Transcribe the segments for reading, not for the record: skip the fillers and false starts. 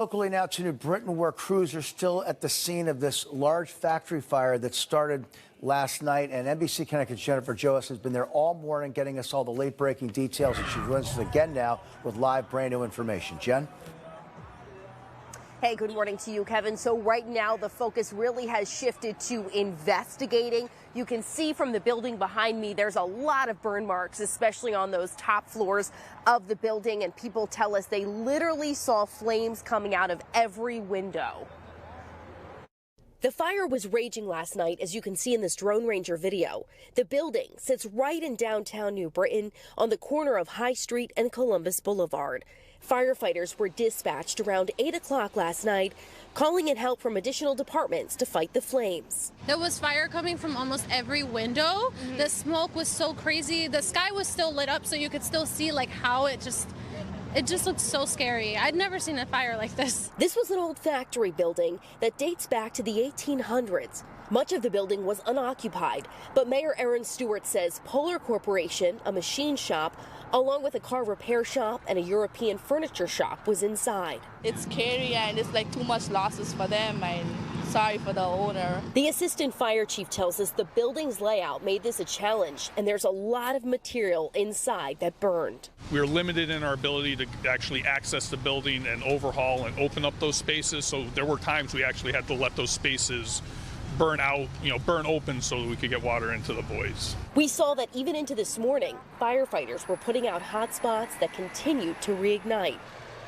Locally now to New Britain, where crews are still at the scene of this large factory fire that started last night. And NBC Connecticut's Jennifer Joas has been there all morning getting us all the late-breaking details. And she joins us again now with live brand new information. Jen? Hey, good morning to you, Kevin. So right now, the focus really has shifted to investigating. You can see from the building behind me, there's a lot of burn marks, especially on those top floors of the building. And people tell us they literally saw flames coming out of every window. The fire was raging last night, as you can see in this Drone Ranger video. The building sits right in downtown New Britain on the corner of High Street and Columbus Boulevard. Firefighters were dispatched around 8 o'clock last night, calling in help from additional departments to fight the flames. There was fire coming from almost every window. The smoke was so crazy. The sky was still lit up, so you could still see like how it just looked so scary. I'd never seen a fire like this. This was an old factory building that dates back to the 1800s. Much of the building was unoccupied, but Mayor Aaron Stewart says Polar Corporation, a machine shop, along with a car repair shop and a European furniture shop, was inside. It's scary and it's like too much losses for them, and sorry for the owner. The assistant fire chief tells us the building's layout made this a challenge, and there's a lot of material inside that burned. We were limited in our ability to actually access the building and overhaul and open up those spaces, so there were times we actually had to let those spaces burn out, burn open so that we could get water into the voids. We saw that even into this morning, firefighters were putting out hot spots that continued to reignite.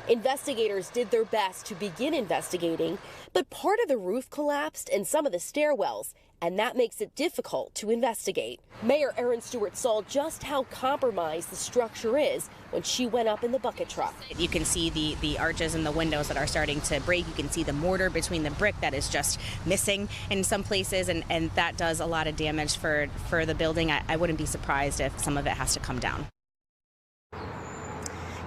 Investigators did their best to begin investigating, but part of the roof collapsed and some of the stairwells, and that makes it difficult to investigate. Mayor Aaron Stewart saw just how compromised the structure is when she went up in the bucket truck. You can see the arches and the windows that are starting to break. You can see the mortar between the brick that is just missing in some places, and that does a lot of damage for the building. I wouldn't be surprised if some of it has to come down.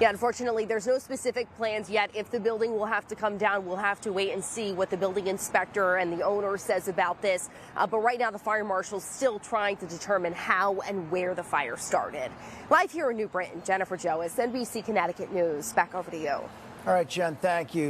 Yeah, unfortunately, there's no specific plans yet. If the building will have to come down, we'll have to wait and see what the building inspector and the owner says about this. But right now, the fire marshal's still trying to determine how and where the fire started. Live here in New Britain, Jennifer Joas, NBC Connecticut News. Back over to you. All right, Jen, thank you.